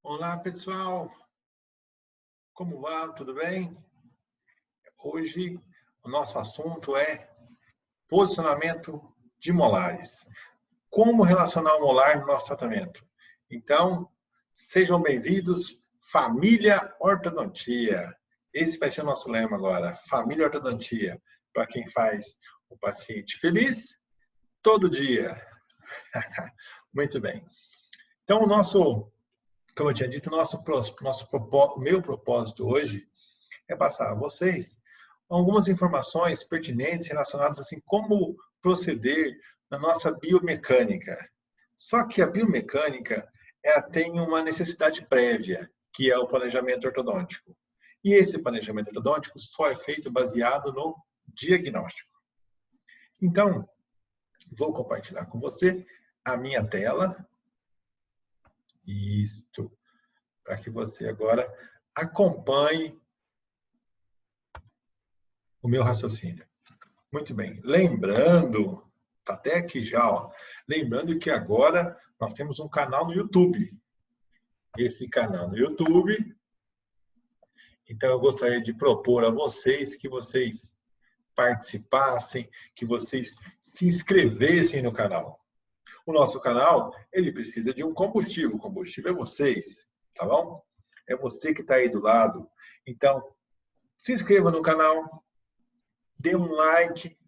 Olá, pessoal. Como vai? Tudo bem? Hoje o nosso assunto é posicionamento de molares. Como relacionar o molar no nosso tratamento? Então, sejam bem-vindos, Família Ortodontia. Esse vai ser o nosso lema agora, Família Ortodontia, para quem faz o paciente feliz todo dia. Muito bem. Então, como eu tinha dito, meu propósito hoje é passar a vocês algumas informações pertinentes relacionadas assim como proceder na nossa biomecânica. Só que a biomecânica tem uma necessidade prévia, que é o planejamento ortodôntico. E esse planejamento ortodôntico só é feito baseado no diagnóstico. Então, vou compartilhar com você a minha tela. Isto, para que você agora acompanhe o meu raciocínio. Muito bem. Lembrando, tá até aqui já, ó, lembrando que agora nós temos um canal no YouTube. Esse canal no YouTube, então eu gostaria de propor a vocês que vocês participassem, que vocês se inscrevessem no canal. O nosso canal, ele precisa de um combustível. O combustível é vocês, tá bom? É você que está aí do lado. Então, se inscreva no canal, dê um like,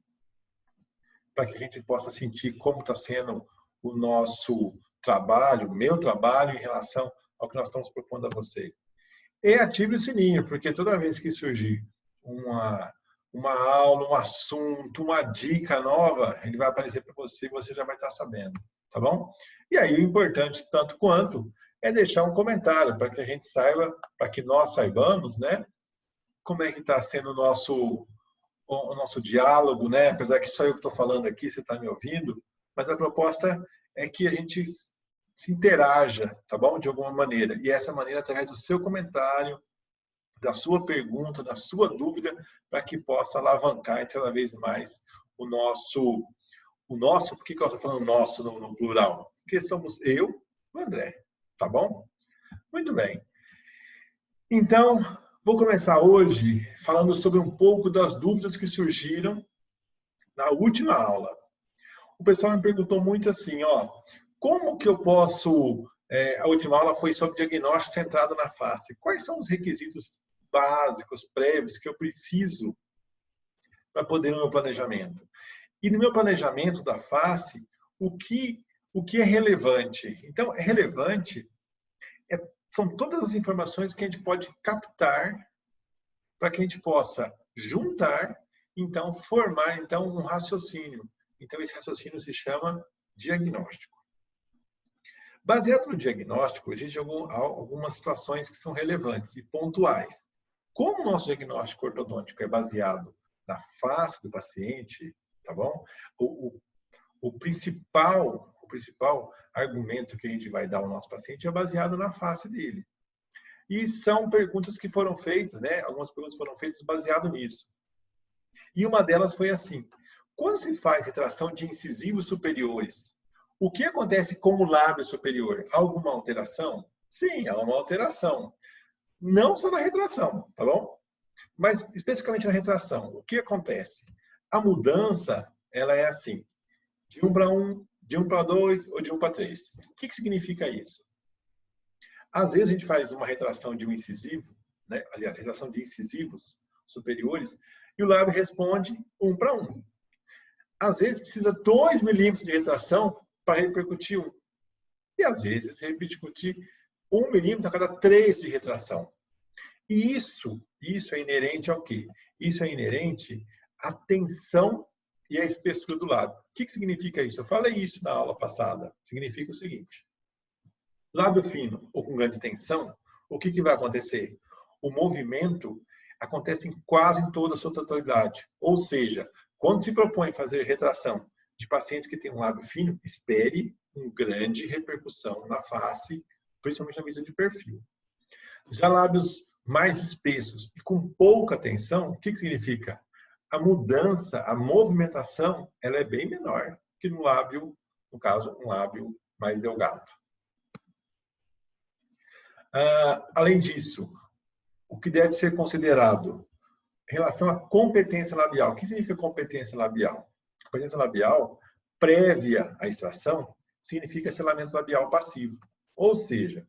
para que a gente possa sentir como está sendo o nosso trabalho, o meu trabalho em relação ao que nós estamos propondo a você. E ative o sininho, porque toda vez que surgir uma aula, um assunto, uma dica nova, ele vai aparecer para você e você já vai estar sabendo, tá bom? E aí o importante, tanto quanto, é deixar um comentário para que a gente saiba, para que nós saibamos, né, como é que está sendo o nosso diálogo, né? Apesar que só eu que estou falando aqui, você está me ouvindo, mas a proposta é que a gente se interaja, tá bom? De alguma maneira. E essa maneira através do seu comentário, da sua pergunta, da sua dúvida, para que possa alavancar cada vez mais o nosso, por que eu estou falando nosso no plural? Porque somos eu e o André, tá bom? Muito bem. Então, vou começar hoje falando sobre um pouco das dúvidas que surgiram na última aula. O pessoal me perguntou muito assim, ó, como que eu posso... a última aula foi sobre diagnóstico centrado na face. Quais são os requisitos básicos, prévios, que eu preciso para poder no meu planejamento? E no meu planejamento da face, o que é relevante? Então, é relevante... são todas as informações que a gente pode captar para que a gente possa juntar, então, formar então, um raciocínio. Então, esse raciocínio se chama diagnóstico. Baseado no diagnóstico, existem algumas situações que são relevantes e pontuais. Como o nosso diagnóstico ortodôntico é baseado na face do paciente, tá bom? O principal argumento que a gente vai dar ao nosso paciente é baseado na face dele. E são perguntas que foram feitas, né? Algumas perguntas foram feitas baseado nisso. E uma delas foi assim: quando se faz retração de incisivos superiores, o que acontece com o lábio superior? Há alguma alteração? Sim, há uma alteração. Não só na retração, tá bom? Mas especificamente na retração, o que acontece? A mudança, ela é assim, de 1 para 1, de 1 para 2 ou de 1 para 3. O que significa isso? Às vezes a gente faz uma retração de um incisivo, né? Aliás, retração de incisivos superiores, e o lábio responde 1 para 1. Às vezes precisa 2 milímetros de retração para repercutir 1. E às vezes repercutir 1 milímetro a cada 3 de retração. E isso é inerente ao quê? Isso é inerente à tensão e à espessura do lábio. O que significa isso? Eu falei isso na aula passada. Significa o seguinte: lábio fino ou com grande tensão, o que vai acontecer? O movimento acontece quase em toda a sua totalidade. Ou seja, quando se propõe fazer retração de pacientes que têm um lábio fino, espere uma grande repercussão na face, principalmente na visão de perfil. Já lábios mais espessos e com pouca tensão, o que significa? A mudança, a movimentação, ela é bem menor que no lábio, no caso, um lábio mais delgado. Além disso, o que deve ser considerado em relação à competência labial. O que significa competência labial? Competência labial prévia à extração significa selamento labial passivo. Ou seja,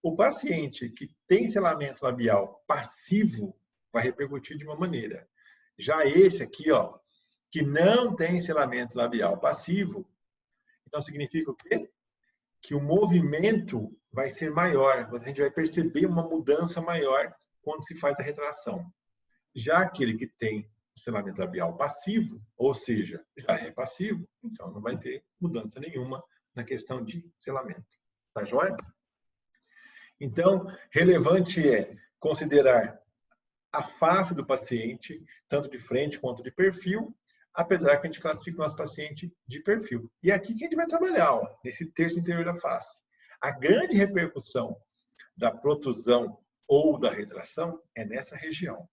o paciente que tem selamento labial passivo vai repercutir de uma maneira. Já esse aqui, ó, que não tem selamento labial passivo, então significa o quê? Que o movimento vai ser maior, a gente vai perceber uma mudança maior quando se faz a retração. Já aquele que tem selamento labial passivo, ou seja, já é passivo, então não vai ter mudança nenhuma na questão de selamento. Tá joia? Então, relevante é considerar a face do paciente, tanto de frente quanto de perfil, apesar que a gente classifica o nosso paciente de perfil. E é aqui que a gente vai trabalhar, ó, nesse terço interior da face. A grande repercussão da protusão ou da retração é nessa região.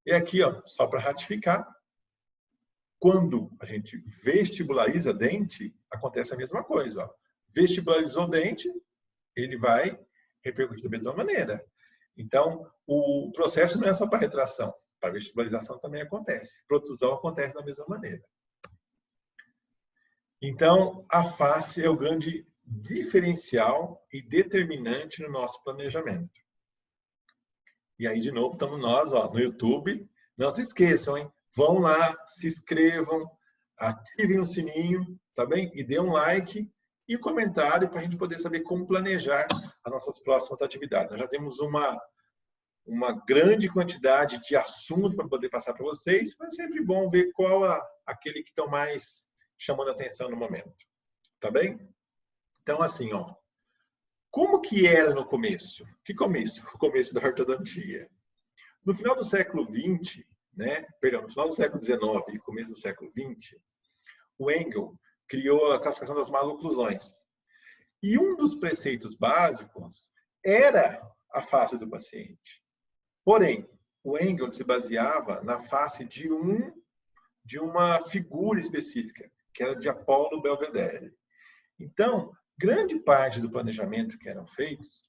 E aqui, ó, só para ratificar, quando a gente vestibulariza dente, acontece a mesma coisa. Ó. Vestibularizou o dente, ele vai repercutir da mesma maneira. Então, o processo não é só para retração. Para vestibularização também acontece. Protusão acontece da mesma maneira. Então, a face é o grande diferencial e determinante no nosso planejamento. E aí, de novo, estamos nós ó, no YouTube. Não se esqueçam, hein? Vão lá, se inscrevam, ativem o sininho, tá bem? E dê um like e um comentário para a gente poder saber como planejar as nossas próximas atividades. Nós já temos uma grande quantidade de assunto para poder passar para vocês, mas é sempre bom ver qual aquele que estão mais chamando a atenção no momento. Tá bem? Então, assim, ó. Como que era no começo? Que começo? O começo da ortodontia. No final do século XX, né? Perdão, no final do século XIX e começo do século XX, o Engel criou a classificação das maloclusões. E um dos preceitos básicos era a face do paciente. Porém, o Engel se baseava na face de uma figura específica, que era de Apolo Belvedere. Então, grande parte do planejamento que eram feitos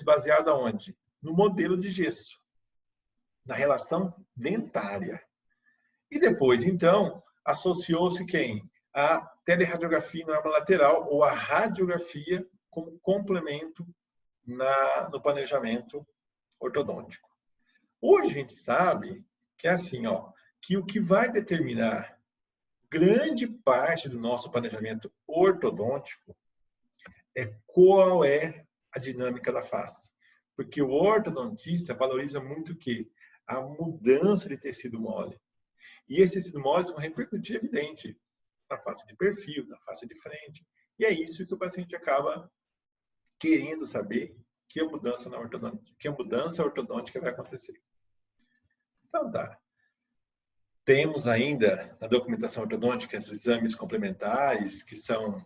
baseados aonde? No modelo de gesso, na relação dentária. E depois, então, associou-se quem? A teleradiografia norma lateral ou a radiografia como complemento no planejamento ortodôntico. Hoje a gente sabe que é assim, ó, que o que vai determinar grande parte do nosso planejamento ortodôntico é qual é a dinâmica da face. Porque o ortodontista valoriza muito o quê? A mudança de tecido mole. E esses tecidos moles vão repercutir, evidente, na face de perfil, na face de frente. E é isso que o paciente acaba querendo saber que a mudança ortodôntica vai acontecer. Então tá. Temos ainda na documentação ortodôntica os exames complementares, que são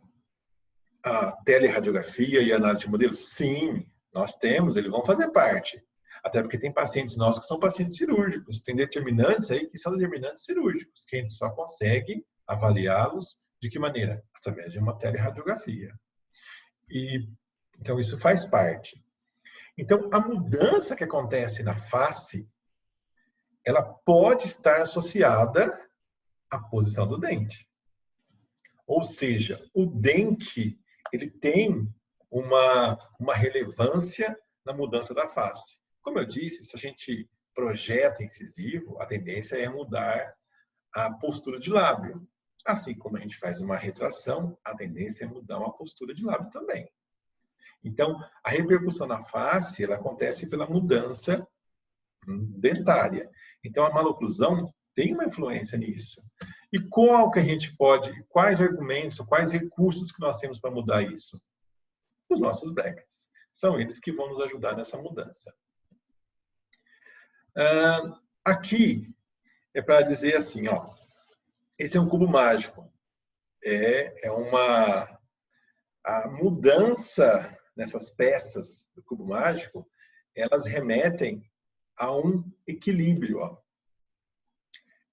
a teleradiografia e a análise de modelo? Sim, nós temos, eles vão fazer parte. Até porque tem pacientes nossos que são pacientes cirúrgicos, tem determinantes aí que são determinantes cirúrgicos, que a gente só consegue avaliá-los de que maneira? Através de uma teleradiografia. E, então, isso faz parte. Então, a mudança que acontece na face, ela pode estar associada à posição do dente. Ou seja, o dente, ele tem uma relevância na mudança da face. Como eu disse, se a gente projeta incisivo, a tendência é mudar a postura de lábio. Assim como a gente faz uma retração, a tendência é mudar uma postura de lábio também. Então, a repercussão na face, ela acontece pela mudança dentária. Então, a maloclusão tem uma influência nisso. E qual que a gente pode, quais argumentos, quais recursos que nós temos para mudar isso? Os nossos brackets. São eles que vão nos ajudar nessa mudança. Aqui é para dizer assim, ó, esse é um cubo mágico. A mudança nessas peças do cubo mágico, elas remetem a um equilíbrio. Ó.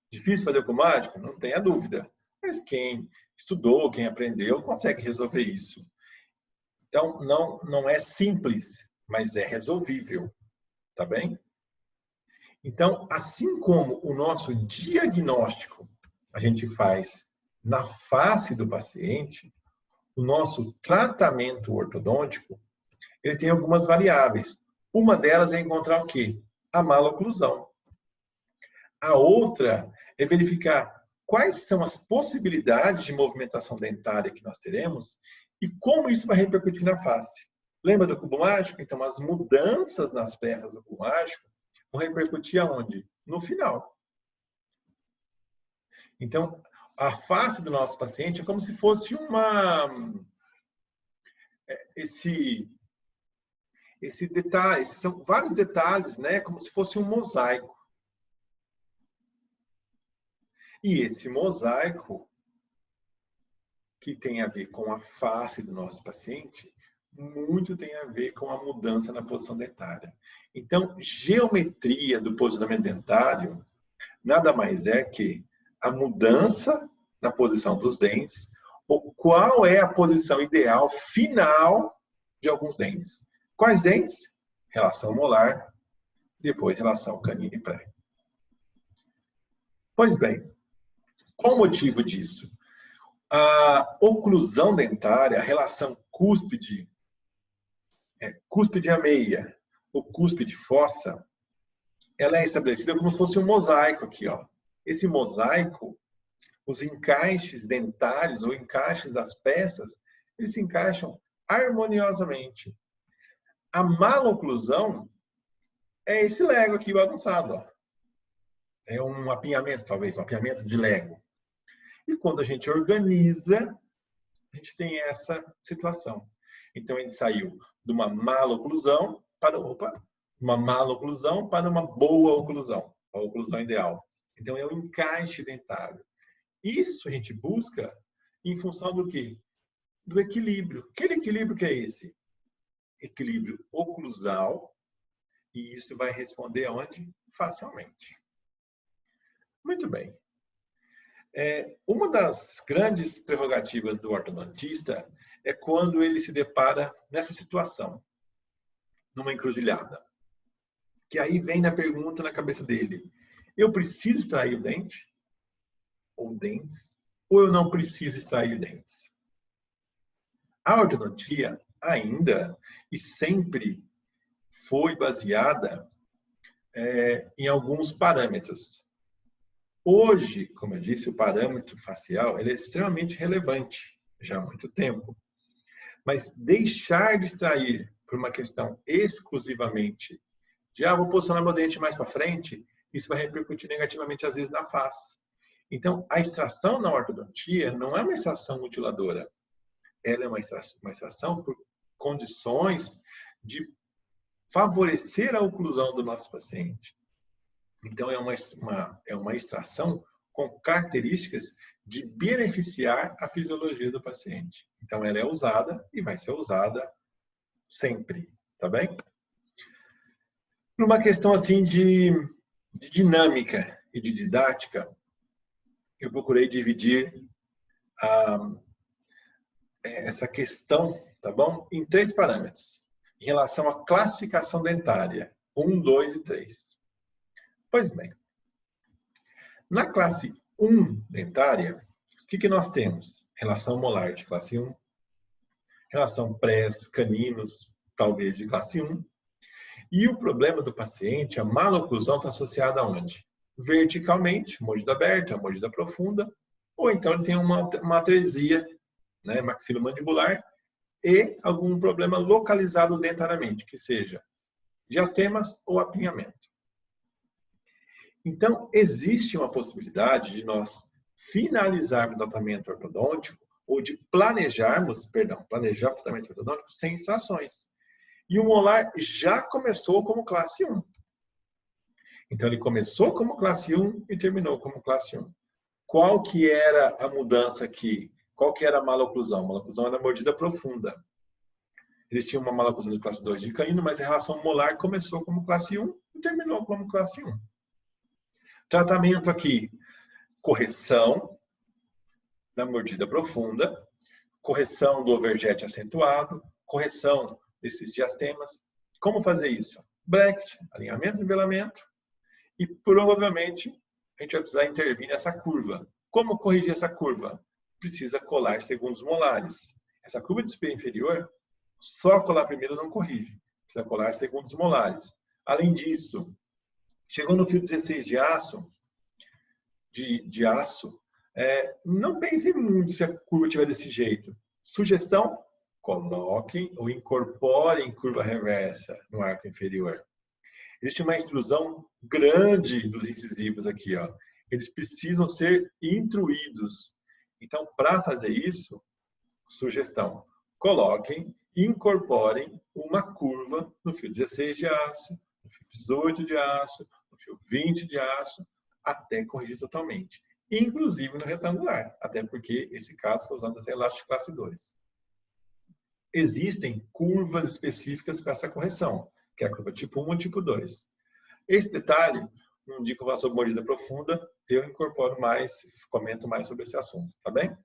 Difícil fazer o cubo mágico? Não tenha dúvida. Mas quem estudou, quem aprendeu, consegue resolver isso. Então, não é simples, mas é resolvível, tá bem? Então, assim como o nosso diagnóstico a gente faz na face do paciente, o nosso tratamento ortodôntico, ele tem algumas variáveis. Uma delas é encontrar o quê? A maloclusão. A outra é verificar quais são as possibilidades de movimentação dentária que nós teremos e como isso vai repercutir na face. Lembra do cubo mágico? Então, as mudanças nas peças do cubo mágico vão repercutir aonde? No final. Então, a face do nosso paciente é como se fosse esse detalhe, são vários detalhes, né? Como se fosse um mosaico. E esse mosaico, que tem a ver com a face do nosso paciente, muito tem a ver com a mudança na posição dentária. Então, geometria do posicionamento dentário nada mais é que a mudança na posição dos dentes, ou qual é a posição ideal final de alguns dentes. Quais dentes? Relação molar, depois relação canino e pré. Pois bem, qual o motivo disso? A oclusão dentária, a relação cúspide a meia, ou cúspide fossa, ela é estabelecida como se fosse um mosaico aqui, ó. Esse mosaico, os encaixes dentários ou encaixes das peças, eles se encaixam harmoniosamente. A maloclusão é esse Lego aqui bagunçado, ó. É um apinhamento, talvez, um apinhamento de Lego. E quando a gente organiza, a gente tem essa situação. Então, a gente saiu de uma maloclusão para uma boa oclusão, a oclusão ideal. Então, é o encaixe dentário. Isso a gente busca em função do quê? Do equilíbrio. Aquele equilíbrio que é esse? Equilíbrio oclusal. E isso vai responder aonde? Facialmente. Muito bem. Uma das grandes prerrogativas do ortodontista é quando ele se depara nessa situação, numa encruzilhada. Que aí vem na pergunta na cabeça dele: eu preciso extrair o dente? Ou dentes? Ou eu não preciso extrair dentes? A ortodontia ainda e sempre foi baseada em alguns parâmetros. Hoje, como eu disse, o parâmetro facial ele é extremamente relevante, já há muito tempo. Mas deixar de extrair por uma questão exclusivamente de vou posicionar meu dente mais para frente, isso vai repercutir negativamente, às vezes, na face. Então, a extração na ortodontia não é uma extração mutiladora. Ela é uma extração por condições de favorecer a oclusão do nosso paciente. Então, é uma extração com características de beneficiar a fisiologia do paciente. Então, ela é usada e vai ser usada sempre, tá bem? Por uma questão assim de dinâmica e de didática, eu procurei dividir essa questão, tá bom? Em 3 parâmetros, em relação à classificação dentária, 1, 2 e 3. Pois bem, na classe 1 dentária, o que nós temos? Relação molar de classe 1, relação prés, caninos, talvez de classe 1. E o problema do paciente, a maloclusão, está associada aonde? Verticalmente, mordida aberta, mordida profunda, ou então ele tem uma atresia, né, maxilomandibular e algum problema localizado dentariamente, que seja diastemas ou apinhamento. Então, existe uma possibilidade de nós finalizarmos o tratamento ortodôntico ou de planejar o tratamento ortodôntico sem extrações. E o molar já começou como classe 1. Então, ele começou como classe 1 e terminou como classe 1. Qual que era a mudança aqui? Qual que era a maloclusão? A maloclusão era a mordida profunda. Existia uma maloclusão de classe 2 de canino, mas a relação molar começou como classe 1 e terminou como classe 1. Tratamento aqui, correção da mordida profunda, correção do overjet acentuado, correção desses diastemas. Como fazer isso? Bracket, alinhamento e nivelamento. E provavelmente a gente vai precisar intervir nessa curva. Como corrigir essa curva? Precisa colar segundos molares. Essa curva de superior e inferior, só colar primeiro não corrige. Precisa colar segundos molares. Além disso, chegou no fio 16 de aço, não pensem muito se a curva estiver desse jeito. Sugestão, coloquem ou incorporem curva reversa no arco inferior. Existe uma extrusão grande dos incisivos aqui, ó. Eles precisam ser intruídos. Então, para fazer isso, sugestão, coloquem e incorporem uma curva no fio 16 de aço, no fio 18 de aço, no fio 20 de aço, até corrigir totalmente. Inclusive no retangular, até porque esse caso foi usado até elástico classe 2. Existem curvas específicas para essa correção, que é a curva tipo 1 e tipo 2. Esse detalhe, um dia que eu faço sobre mordida profunda, eu incorporo mais, comento mais sobre esse assunto, tá bem?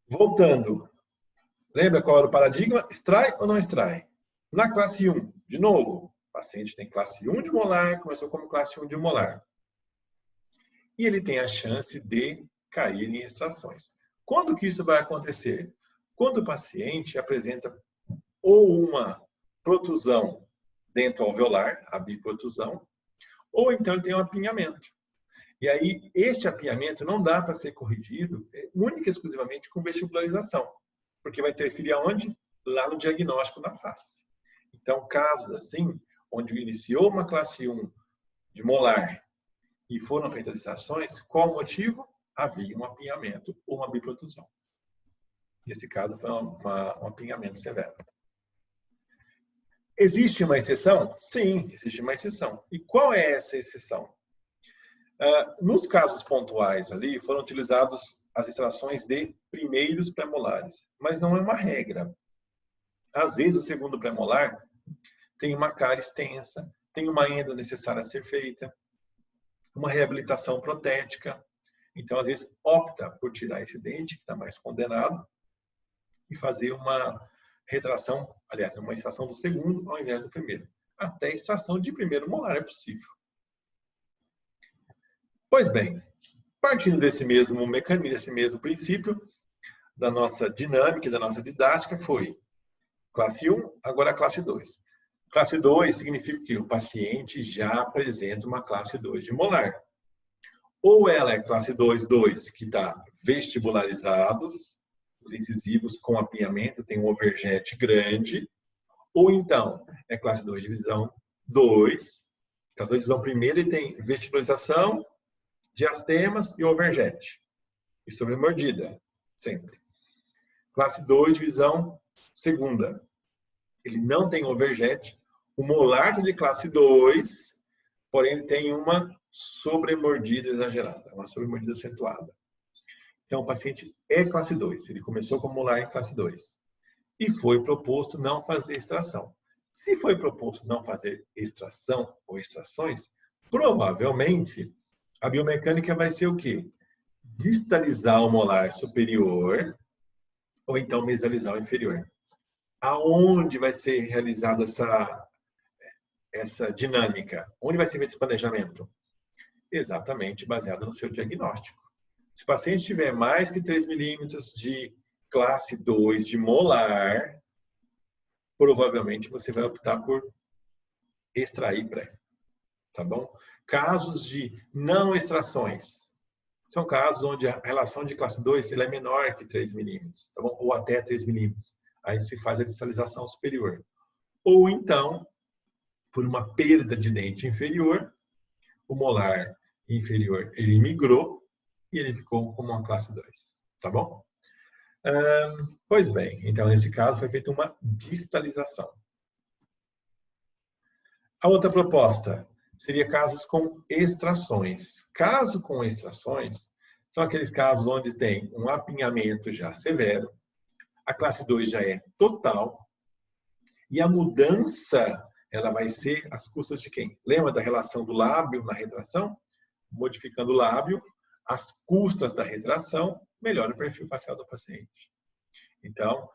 Voltando, lembra qual era o paradigma? Extrai ou não extrai? Na classe 1, de novo, o paciente tem classe 1 de molar, começou como classe 1 de molar. E ele tem a chance de cair em extrações. Quando que isso vai acontecer? Quando o paciente apresenta ou uma protusão dento-alveolar, a biprotusão, ou então ele tem um apinhamento. E aí, este apinhamento não dá para ser corrigido única e exclusivamente com vestibularização, porque vai interferir aonde? Lá no diagnóstico da face. Então, casos assim, onde iniciou uma classe 1 de molar e foram feitas extrações, qual o motivo? Havia um apinhamento ou uma biprotusão. Nesse caso, foi um apinhamento severo. Existe uma exceção? Sim, existe uma exceção. E qual é essa exceção? Nos casos pontuais ali, foram utilizados as extrações de primeiros premolares, mas não é uma regra. Às vezes, o segundo premolar tem uma cárie extensa, tem uma endo necessária a ser feita, uma reabilitação protética. Então, às vezes, opta por tirar esse dente, que está mais condenado, e fazer uma retração, aliás, uma extração do segundo ao invés do primeiro. Até a extração de primeiro molar é possível. Pois bem, partindo desse mesmo mecanismo, desse mesmo princípio, da nossa dinâmica e da nossa didática, foi classe 1, agora classe 2. Classe 2 significa que o paciente já apresenta uma classe 2 de molar. Ou ela é classe 2, que está vestibularizados, os incisivos com apinhamento, tem um overjet grande, ou então é classe 2 divisão 2, classe 2 divisão primeira e tem vestibularização, diastemas e overjet. E sobremordida, sempre. Classe 2 divisão segunda. Ele não tem overjet, o molar de classe 2, porém ele tem uma sobremordida exagerada, uma sobremordida acentuada. Então, o paciente é classe 2, ele começou com molar em classe 2. E foi proposto não fazer extração. Se foi proposto não fazer extração ou extrações, provavelmente a biomecânica vai ser o quê? Distalizar o molar superior ou então mesalizar o inferior. Aonde vai ser realizada essa dinâmica? Onde vai ser feito esse planejamento? Exatamente baseado no seu diagnóstico. Se o paciente tiver mais que 3 milímetros de classe 2 de molar, provavelmente você vai optar por extrair pré. Tá bom? Casos de não extrações. São casos onde a relação de classe 2 é menor que 3 milímetros, tá bom? Ou até 3 milímetros. Aí se faz a distalização superior. Ou então, por uma perda de dente inferior, o molar inferior ele migrou e ele ficou como uma classe 2. Tá bom? Pois bem, então nesse caso foi feita uma distalização. A outra proposta seria casos com extrações. Caso com extrações, são aqueles casos onde tem um apinhamento já severo, a classe 2 já é total, e a mudança ela vai ser às custas de quem? Lembra da relação do lábio na retração? Modificando o lábio, às custas da retração, melhora o perfil facial do paciente. Então,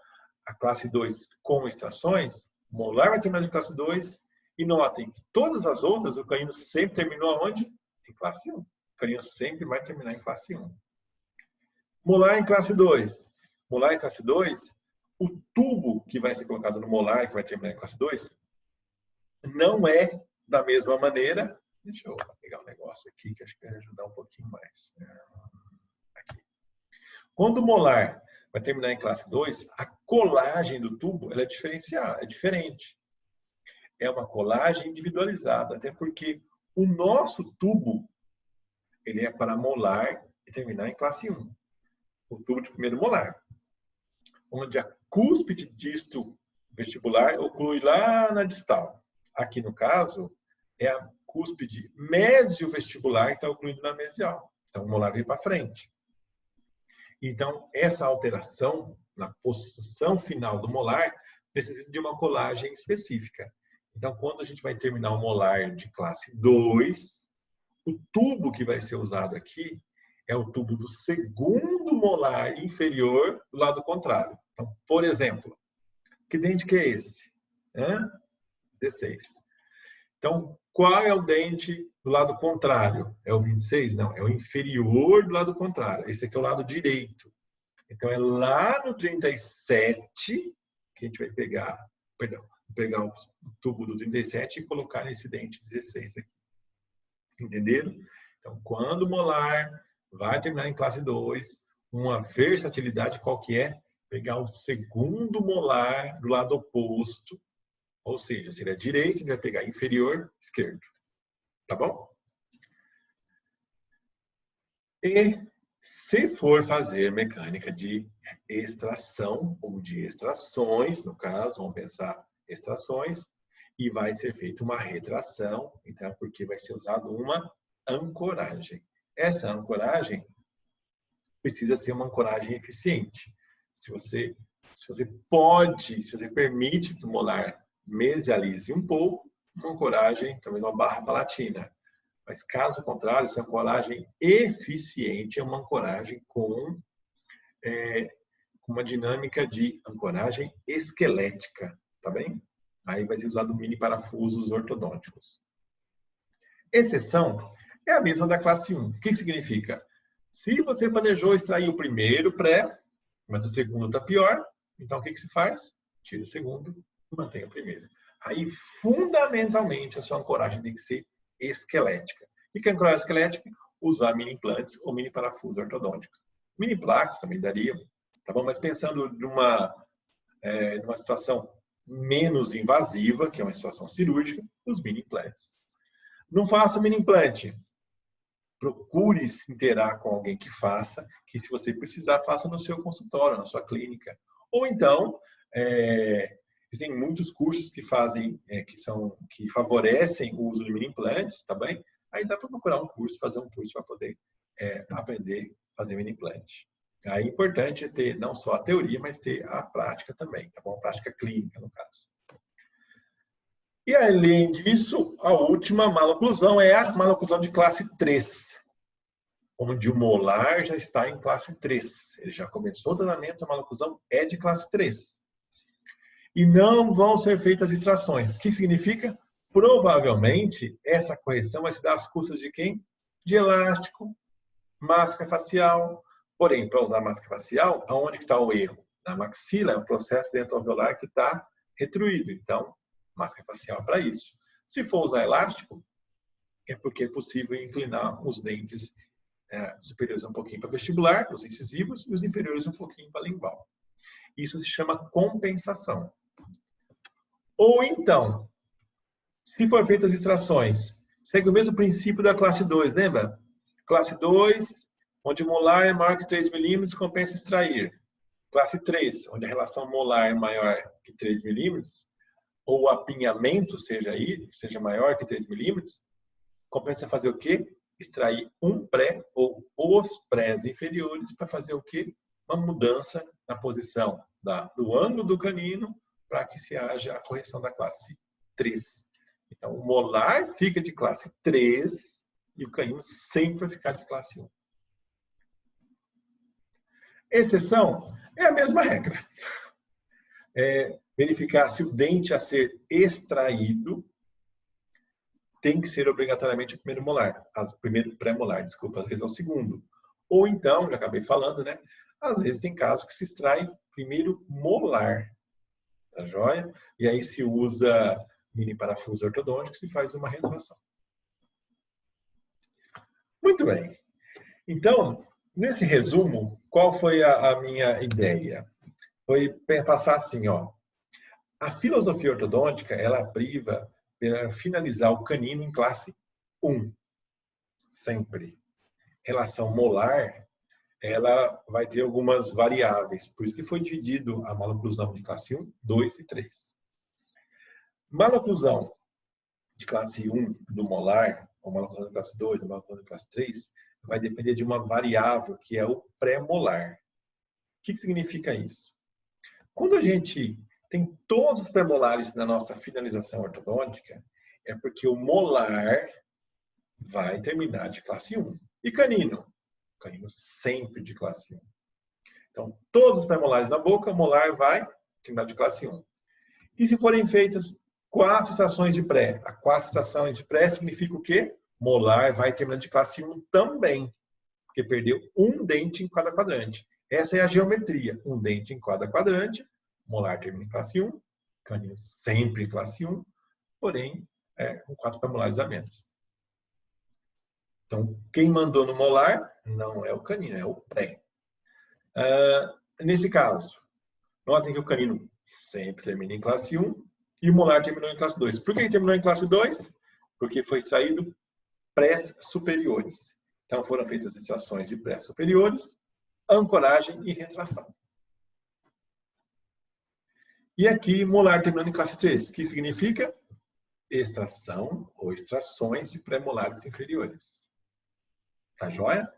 a classe 2 com extrações, o molar vai terminar de classe 2. E notem que todas as outras, o canino sempre terminou aonde? Em classe 1. O canino sempre vai terminar em classe 1. Molar em classe 2. Molar em classe 2, o tubo que vai ser colocado no molar, que vai terminar em classe 2, não é da mesma maneira. Deixa eu pegar um negócio aqui que acho que vai ajudar um pouquinho mais. Aqui. Quando o molar vai terminar em classe 2, a colagem do tubo ela é diferenciada, é diferente. É uma colagem individualizada, até porque o nosso tubo ele é para molar e terminar em classe 1. O tubo de primeiro molar. Onde a cúspide disto vestibular oclui lá na distal. Aqui, no caso, é a cúspide mesiovestibular que está ocluído na mesial. Então, o molar vem para frente. Então, essa alteração na posição final do molar precisa de uma colagem específica. Então, quando a gente vai terminar o molar de classe 2, o tubo que vai ser usado aqui é o tubo do segundo molar inferior do lado contrário. Então, por exemplo, que dente que é esse? 16. Então, qual é o dente do lado contrário? É o 26? Não, é o inferior do lado contrário. Esse aqui é o lado direito. Então, é lá no 37 que a gente vai pegar, pegar o tubo do 37 e colocar nesse dente 16 aqui. Entenderam? Então, quando o molar vai terminar em classe 2, uma versatilidade qual que é? Pegar o segundo molar do lado oposto, ou seja, se ele é direito, ele vai pegar inferior, esquerdo. Tá bom? E se for fazer mecânica de extração ou de extrações, no caso, vamos pensar extrações, e vai ser feita uma retração, então, porque vai ser usado uma ancoragem. Essa ancoragem precisa ser uma ancoragem eficiente. Se você permite que o molar mesialize um pouco, uma ancoragem, talvez uma barra palatina. Mas caso contrário, se a ancoragem eficiente é uma ancoragem com uma dinâmica de ancoragem esquelética, tá bem? Aí vai ser usado mini parafusos ortodônticos. Exceção é a mesma da classe 1. O que significa? Se você planejou extrair o primeiro pré, mas o segundo está pior, então o que se faz? Tira o segundo e mantém o primeiro. Aí, fundamentalmente, a sua ancoragem tem que ser esquelética. E que é ancoragem esquelética? Usar mini implantes ou mini parafusos ortodônticos. Mini placas também daria, tá bom? Mas pensando numa situação menos invasiva, que é uma situação cirúrgica, os mini implantes. Não faça mini implante. Procure se inteirar com alguém que faça, que se você precisar, faça no seu consultório, na sua clínica. Ou então, existem muitos cursos que fazem, que favorecem o uso de mini implantes, tá bem? Aí dá para procurar um curso, fazer um curso para poder aprender a fazer mini implante. Aí é importante ter não só a teoria, mas ter a prática também, tá bom? A prática clínica, no caso. E além disso, a última maloclusão é a maloclusão de classe 3, onde o molar já está em classe 3. Ele já começou o tratamento, a maloclusão é de classe 3. E não vão ser feitas extrações. O que significa? Provavelmente, essa correção vai se dar às custas de quem? De elástico, máscara facial. Porém, para usar máscara facial, aonde está o erro? Na maxila, é um processo dentoalveolar que está retruído. Então, máscara facial para isso. Se for usar elástico, é porque é possível inclinar os dentes superiores um pouquinho para vestibular, os incisivos, e os inferiores um pouquinho para lingual. Isso se chama compensação. Ou então, se for feitas extrações, segue o mesmo princípio da classe 2, lembra? Classe 2, onde o molar é maior que 3 milímetros, compensa extrair. Classe 3, onde a relação molar é maior que 3 milímetros, ou o apinhamento seja maior que 3 milímetros, compensa fazer o quê? Extrair um pré ou os prés inferiores para fazer o quê? Uma mudança na posição do ângulo do canino para que se haja a correção da classe 3. Então, o molar fica de classe 3 e o canino sempre vai ficar de classe 1. Exceção é a mesma regra. verificar se o dente a ser extraído tem que ser obrigatoriamente o primeiro molar, primeiro pré-molar, desculpa, às vezes é o segundo. Ou então, já acabei falando, né? Às vezes tem casos que se extrai primeiro molar, tá joia? E aí se usa mini parafuso ortodôntico e se faz uma renovação. Muito bem. Então, nesse resumo, qual foi a minha ideia? Foi passar assim, ó. A filosofia ortodôntica, ela priva para finalizar o canino em classe 1. Sempre. Relação molar, ela vai ter algumas variáveis. Por isso que foi dividido a maloclusão de classe 1, 2 e 3. Maloclusão de classe 1 do molar, ou maloclusão de classe 2, ou maloclusão de classe 3, vai depender de uma variável que é o pré-molar. O que significa isso? Quando a gente tem todos os pré-molares na nossa finalização ortodôntica, é porque o molar vai terminar de classe 1. E canino? Canino sempre de classe 1. Então, todos os pré-molares na boca, o molar vai terminar de classe 1. E se forem feitas 4 estações de pré? A 4 estações de pré significa o quê? Molar vai terminar de classe 1 também, porque perdeu um dente em cada quadrante. Essa é a geometria. Um dente em cada quadrante, molar termina em classe 1, canino sempre em classe 1, porém, com 4 pré-molares a menos. Então, quem mandou no molar não é o canino, é o pré. Nesse caso, notem que o canino sempre termina em classe 1 e o molar terminou em classe 2. Por que ele terminou em classe 2? Porque foi extraído prés superiores. Então, foram feitas extrações de prés superiores, ancoragem e retração. E aqui, molar terminando em classe 3, que significa extração ou extrações de pré-molares inferiores. Tá joia?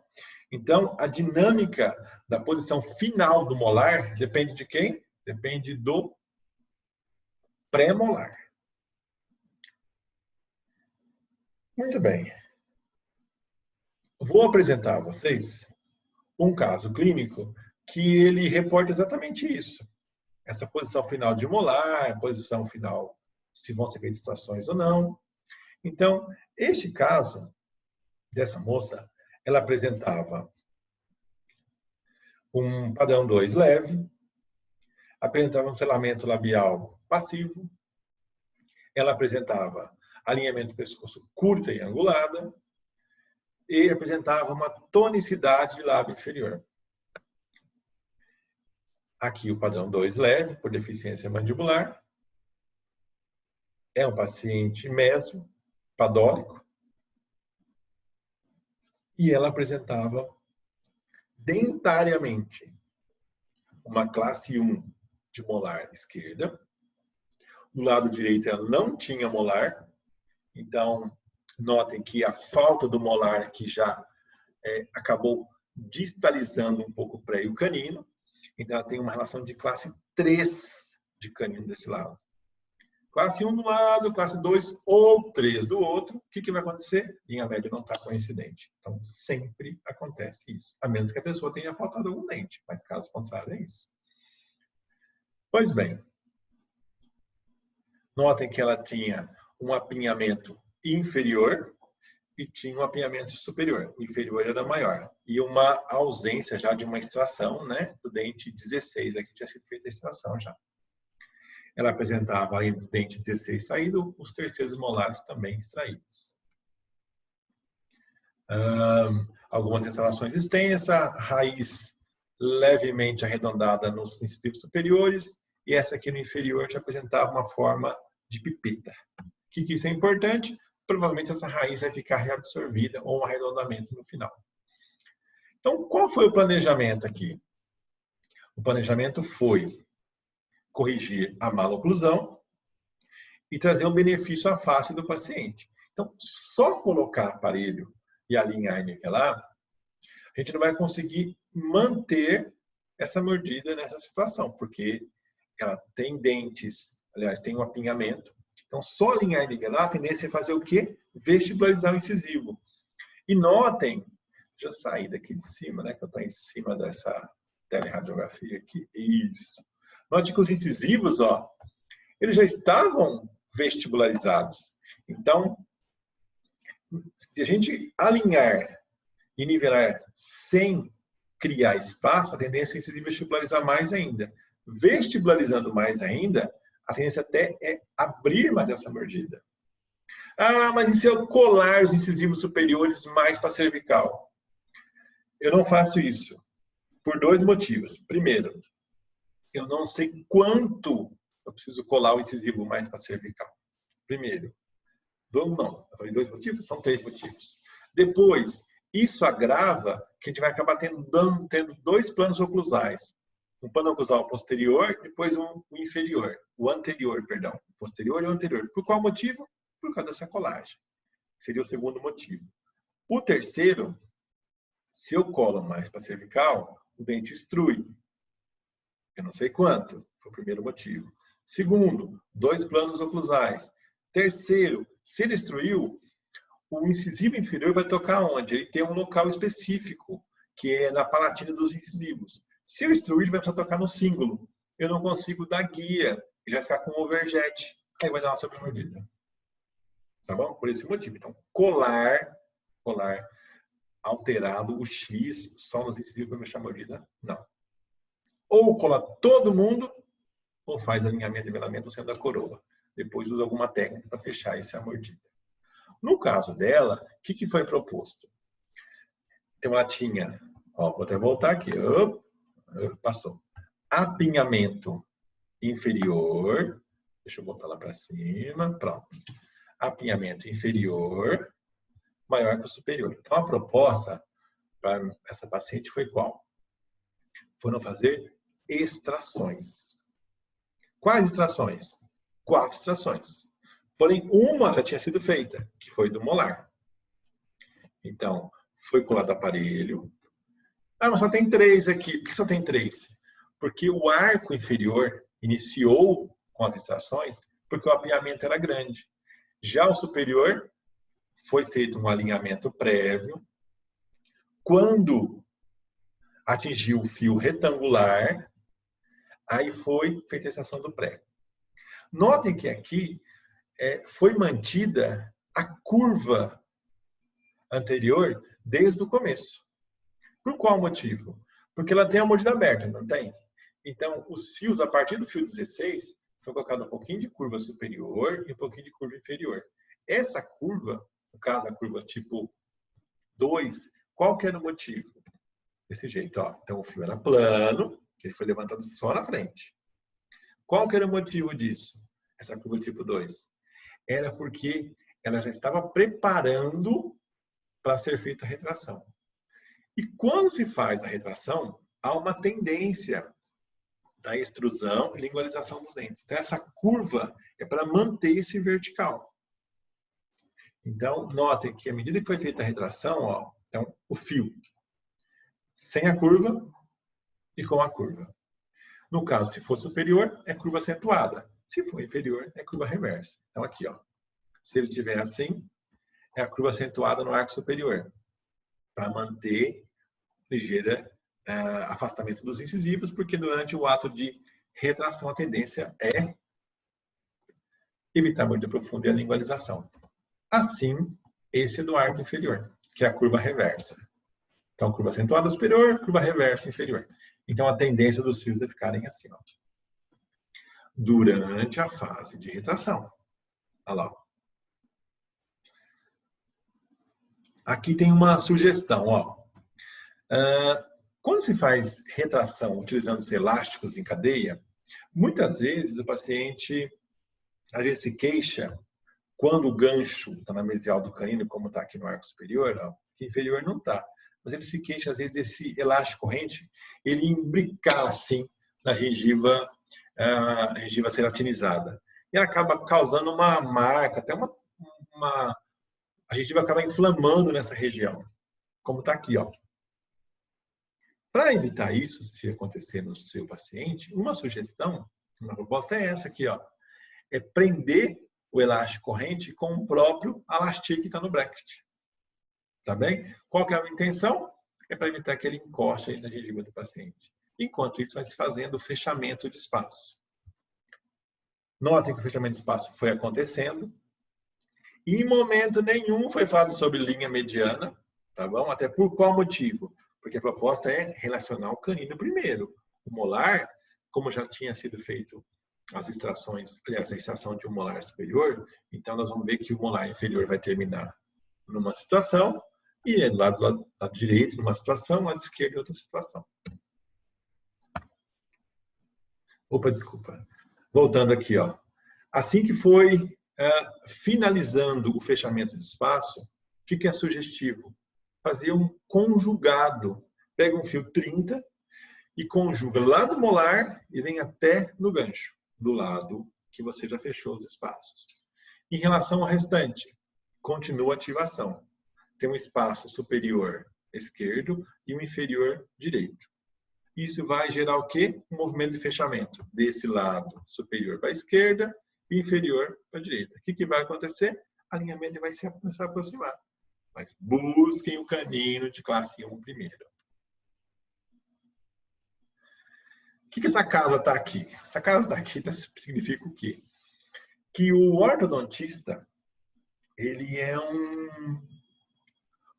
Então, a dinâmica da posição final do molar depende de quem? Depende do pré-molar. Muito bem. Vou apresentar a vocês um caso clínico que ele reporta exatamente isso. Essa posição final de molar, posição final, se vão ser feitas extrações ou não. Então, este caso dessa moça, ela apresentava um padrão 2 leve, apresentava um selamento labial passivo, ela apresentava alinhamento do pescoço curta e angulada, e apresentava uma tonicidade de lábio inferior. Aqui o padrão 2 leve, por deficiência mandibular. É um paciente meso, padólico. E ela apresentava dentariamente uma classe 1 de molar esquerda. Do lado direito ela não tinha molar. Então, notem que a falta do molar aqui já acabou distalizando um pouco o pré e o canino. Então, ela tem uma relação de classe 3 de canino desse lado. Classe 1 do lado, classe 2 ou 3 do outro. O que vai acontecer? Linha média não está coincidente. Então, sempre acontece isso. A menos que a pessoa tenha faltado algum dente. Mas, caso contrário, é isso. Pois bem. Notem que ela tinha um apinhamento inferior e tinha um apinhamento superior. O inferior era maior. E uma ausência já de uma extração, né? Do dente 16. Aqui tinha sido feita a extração já. Ela apresentava, além do dente 16 saído, os terceiros molares também extraídos. Algumas instalações têm essa raiz levemente arredondada nos incisivos superiores, e essa aqui no inferior já apresentava uma forma de pipeta. O que isso é importante? Provavelmente essa raiz vai ficar reabsorvida ou um arredondamento no final. Então, qual foi o planejamento aqui? O planejamento foi corrigir a maloclusão e trazer um benefício à face do paciente. Então, só colocar aparelho e alinhar e nivelar, a gente não vai conseguir manter essa mordida nessa situação, porque ela tem dentes, aliás, tem um apinhamento. Então, só alinhar e nivelar, a tendência é fazer o quê? Vestibularizar o incisivo. E notem, deixa eu sair daqui de cima, né, que eu estou em cima dessa teleradiografia aqui. Isso. Note que os incisivos, ó, eles já estavam vestibularizados. Então, se a gente alinhar e nivelar sem criar espaço, a tendência é incisivo vestibularizar mais ainda. Vestibularizando mais ainda, a tendência até é abrir mais essa mordida. Ah, mas e se eu colar os incisivos superiores mais para a cervical? Eu não faço isso por dois motivos. Primeiro, eu não sei quanto eu preciso colar o incisivo mais para a cervical. Primeiro. Não, eu falei dois motivos? São três motivos. Depois, isso agrava que a gente vai acabar tendo dois planos oclusais. Um plano oclusal posterior, depois um inferior. O anterior, perdão. O posterior e o anterior. Por qual motivo? Por causa dessa colagem. Seria o segundo motivo. O terceiro, se eu colo mais para a cervical, o dente extrui. Eu não sei quanto. Foi o primeiro motivo. Segundo, dois planos oclusais. Terceiro, se ele extruiu, o incisivo inferior vai tocar onde? Ele tem um local específico, que é na palatina dos incisivos. Se eu extruir, ele vai precisar tocar no cíngulo. Eu não consigo dar guia. Ele vai ficar com overjet. Aí vai dar uma sobremordida. Tá bom? Por esse motivo. Então, colar alterado, o X, só nos incisivos para fechar a mordida? Não. Ou cola todo mundo, ou faz alinhamento e nivelamento sendo a coroa. Depois usa alguma técnica para fechar essa mordida. No caso dela, o que foi proposto? Então, ela tinha, ó, vou até voltar aqui, passou. Apinhamento inferior, deixa eu botar lá para cima, pronto. Apinhamento inferior maior que o superior. Então, a proposta para essa paciente foi qual? Foram fazer extrações. Quais extrações? 4 extrações. Porém, uma já tinha sido feita, que foi do molar. Então, foi colado aparelho. Ah, mas só tem 3 aqui. Por que só tem 3? Porque o arco inferior iniciou com as extrações porque o apinhamento era grande. Já o superior foi feito um alinhamento prévio. Quando atingiu o fio retangular, aí foi feita a extração do pré. Notem que aqui foi mantida a curva anterior desde o começo. Por qual motivo? Porque ela tem a mordida aberta, não tem? Então, os fios, a partir do fio 16, foi colocado um pouquinho de curva superior e um pouquinho de curva inferior. Essa curva, no caso a curva tipo 2, qual que era o motivo? Desse jeito, ó. Então, o fio era plano, ele foi levantado só na frente. Qual que era o motivo disso? Essa curva tipo 2? Era porque ela já estava preparando para ser feita a retração. E quando se faz a retração, há uma tendência da extrusão e lingualização dos dentes. Então, essa curva é para manter esse vertical. Então, notem que à medida que foi feita a retração, ó, então, o fio sem a curva e com a curva. No caso, se for superior, é curva acentuada. Se for inferior, é curva reversa. Então, aqui, ó. Se ele tiver assim, é a curva acentuada no arco superior, para manter ligeiro afastamento dos incisivos, porque durante o ato de retração a tendência é evitar mordida profunda e a lingualização. Assim, esse é do arco inferior, que é a curva reversa. Então, curva acentuada superior, curva reversa inferior. Então, a tendência dos fios é ficarem assim, ó. Durante a fase de retração. Olha lá. Aqui tem uma sugestão, ó. Quando se faz retração utilizando os elásticos em cadeia, muitas vezes o paciente às vezes se queixa quando o gancho está na mesial do canino, como está aqui no arco superior, ó, que inferior não está. Mas ele se queixa às vezes desse elástico corrente, ele imbricar assim na gengiva ceratinizada. E acaba causando uma marca, até a gengiva acaba inflamando nessa região, como está aqui, ó. Para evitar isso, se acontecer no seu paciente, uma sugestão, uma proposta é essa aqui, ó. É prender o elástico corrente com o próprio alastique que está no bracket. Tá bem? Qual que é a intenção? É para evitar que ele encoste aí na gengiva do paciente. Enquanto isso, vai se fazendo o fechamento de espaço. Notem que o fechamento de espaço foi acontecendo. E em momento nenhum foi falado sobre linha mediana, tá bom? Até por qual motivo? Porque a proposta é relacionar o canino primeiro. O molar, como já tinha sido feito as extrações, aliás, a extração de um molar superior, então nós vamos ver que o molar inferior vai terminar numa situação e do lado direito numa situação, lado esquerdo em outra situação. Opa, desculpa. Voltando aqui, ó. Assim que foi finalizando o fechamento de espaço, o que é sugestivo? Fazer um conjugado. Pega um fio 30 e conjuga lá do molar e vem até no gancho, do lado que você já fechou os espaços. Em relação ao restante, continua a ativação. Tem um espaço superior esquerdo e um inferior direito. Isso vai gerar o quê? Um movimento de fechamento. Desse lado superior para a esquerda e inferior para a direita. O que vai acontecer? A linha média vai se aproximar. Mas busquem o canino de classe 1 primeiro. O que essa casa está aqui? Essa casa está aqui significa o quê? Que o ortodontista, ele é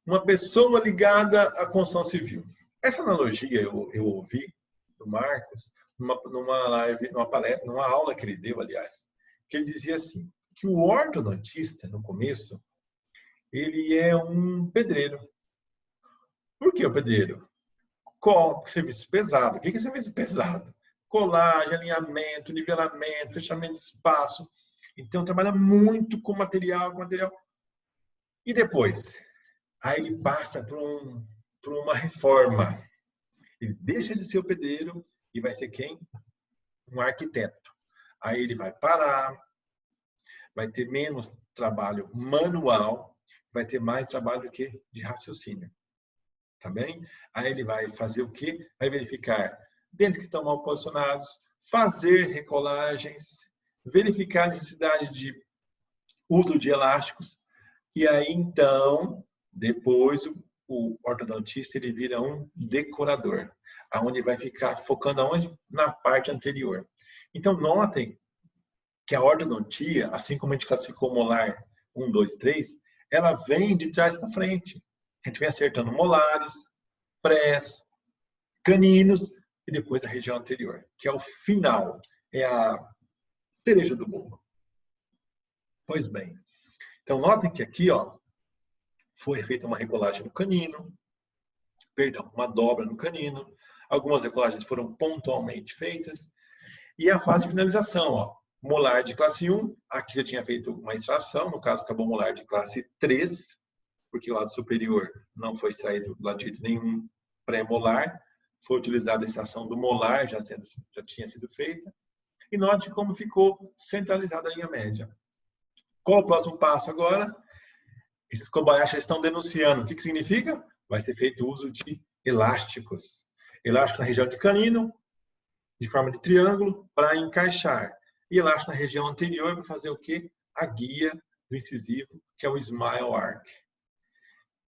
uma pessoa ligada à construção civil. Essa analogia eu ouvi do Marcos numa live, numa palestra, numa aula que ele deu, aliás, que ele dizia assim, que o ortodontista, no começo, ele é um pedreiro. Por que o pedreiro? Serviço pesado. O que é serviço pesado? Colagem, alinhamento, nivelamento, fechamento de espaço. Então, trabalha muito com material. E depois? Aí ele passa por uma reforma. Ele deixa de ser o pedreiro e vai ser quem? Um arquiteto. Aí ele vai parar, vai ter menos trabalho manual, vai ter mais trabalho de raciocínio. Tá bem? Aí ele vai fazer o quê? Vai verificar dentes que estão mal posicionados, fazer recolagens, verificar a necessidade de uso de elásticos. E aí, então, depois o ortodontista ele vira um decorador, aonde vai ficar focando aonde? Na parte anterior. Então, notem que a ortodontia, assim como a gente classificou o molar 1, 2, 3, ela vem de trás para frente. A gente vem acertando molares, prés, caninos e depois a região anterior, que é o final, é a cereja do bolo. Pois bem, então notem que aqui, ó, foi feita uma recolagem no canino, uma dobra no canino, algumas recolagens foram pontualmente feitas, e a fase de finalização, ó, molar de classe 1, aqui já tinha feito uma extração, no caso acabou molar de classe 3, porque o lado superior não foi extraído do lado direito nenhum pré-molar, foi utilizada a extração do molar, já tinha sido feita, e note como ficou centralizada a linha média. Qual o próximo passo agora? Esses Kobayashi estão denunciando. O que significa? Vai ser feito o uso de elásticos. Elástico na região de canino, de forma de triângulo, para encaixar. E elástico na região anterior para fazer o quê? A guia do incisivo, que é o Smile Arc.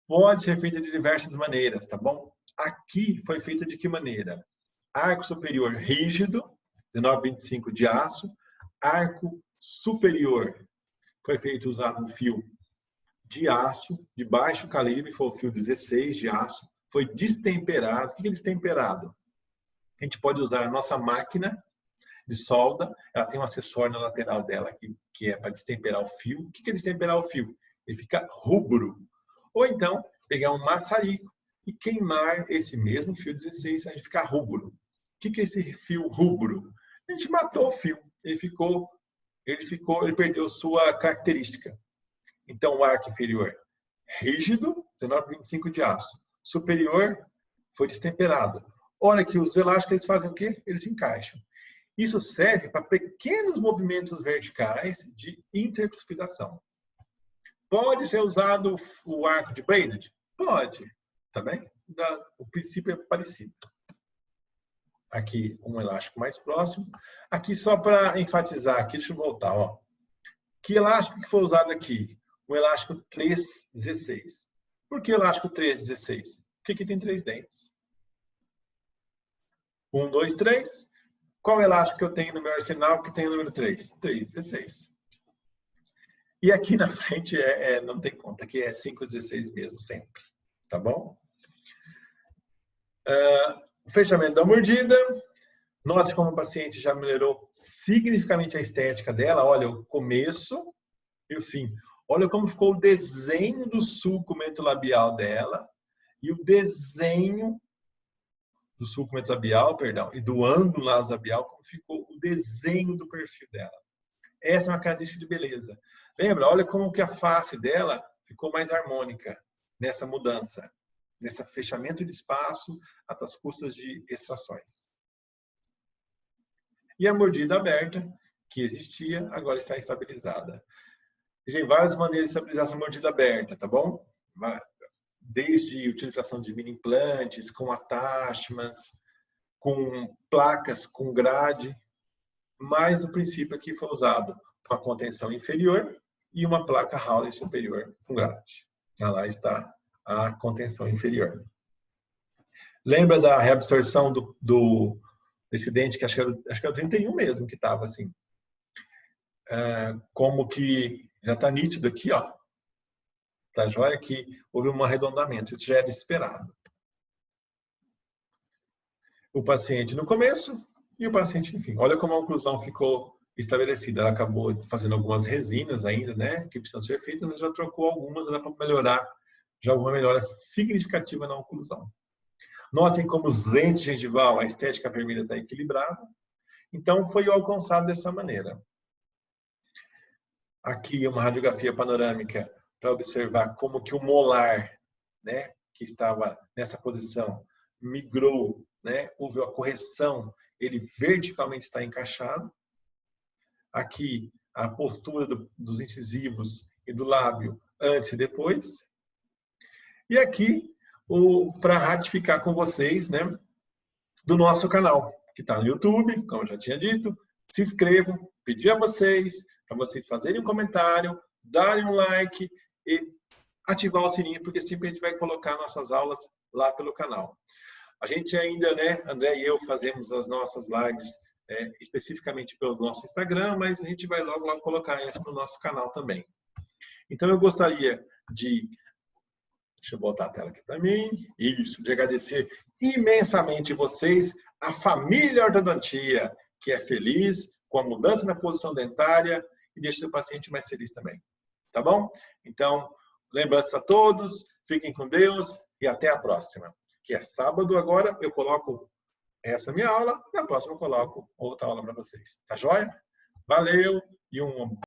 Pode ser feita de diversas maneiras, tá bom? Aqui foi feita de que maneira? Arco superior rígido, 19,25 de aço. Arco superior foi feito usando um fio de aço, de baixo calibre, foi o fio 16 de aço. Foi destemperado. O que é destemperado? A gente pode usar a nossa máquina de solda. Ela tem um acessório na lateral dela que é para destemperar o fio. O que é destemperar o fio? Ele fica rubro. Ou então, pegar um maçarico e queimar esse mesmo fio 16 a gente ficar rubro. O que é esse fio rubro? A gente matou o fio. Ele perdeu sua característica. Então, o arco inferior rígido, 19,25 de aço. Superior foi destemperado. Olha que os elásticos eles fazem o quê? Eles se encaixam. Isso serve para pequenos movimentos verticais de intercuspidação. Pode ser usado o arco de braided? Pode. Tá bem? O princípio é parecido. Aqui um elástico mais próximo. Aqui só para enfatizar, aqui, deixa eu voltar. Ó. Que elástico que foi usado aqui? O elástico 3,16. Por que elástico 3,16? Porque aqui tem 3 dentes. 1, 2, 3. Qual elástico que eu tenho no meu arsenal que tem o número 3? 3,16. E aqui na frente não tem conta, aqui é 5,16 mesmo, sempre. Tá bom? O fechamento da mordida. Note como o paciente já melhorou significativamente a estética dela. Olha o começo e o fim. Olha como ficou o desenho do sulco mentolabial dela e o desenho do sulco mentolabial, perdão, e do ângulo nasolabial, como ficou o desenho do perfil dela. Essa é uma característica de beleza. Lembra? Olha como que a face dela ficou mais harmônica nessa mudança, nesse fechamento de espaço às custas de extrações. E a mordida aberta, que existia, agora está estabilizada. Tem várias maneiras de estabilizar essa mordida aberta, tá bom? Desde utilização de mini implantes, com attachments, com placas, com grade, mas o princípio aqui foi usado uma contenção inferior e uma placa Hawley superior com grade. Lá está a contenção inferior. Lembra da reabsorção desse dente, que acho que é o 31 mesmo que estava assim. Como que já está nítido aqui, ó. Tá joia? Que houve um arredondamento. Isso já era esperado. O paciente no começo e o paciente no fim. Olha como a oclusão ficou estabelecida. Ela acabou fazendo algumas resinas ainda, né? Que precisam ser feitas, mas já trocou algumas para melhorar. Já houve uma melhora significativa na oclusão. Notem como os lentes gengival, a estética vermelha está equilibrada. Então, foi alcançado dessa maneira. Aqui uma radiografia panorâmica para observar como que o molar, né, que estava nessa posição, migrou, né, houve a correção, ele verticalmente está encaixado. Aqui a postura dos incisivos e do lábio antes e depois. E aqui, para ratificar com vocês, né, do nosso canal, que está no YouTube, como eu já tinha dito. Se inscrevam, pedir a vocês, para vocês fazerem um comentário, darem um like e ativar o sininho, porque sempre a gente vai colocar nossas aulas lá pelo canal. A gente ainda, né, André e eu fazemos as nossas lives especificamente pelo nosso Instagram, mas a gente vai logo colocar essa no nosso canal também. Então eu gostaria de... Deixa eu botar a tela aqui para mim. Isso, de agradecer imensamente vocês, a família Ortodontia, que é feliz com a mudança na posição dentária e deixa o paciente mais feliz também. Tá bom? Então, lembranças a todos, fiquem com Deus e até a próxima. Que é sábado agora, eu coloco essa minha aula, na próxima eu coloco outra aula para vocês. Tá joia? Valeu e um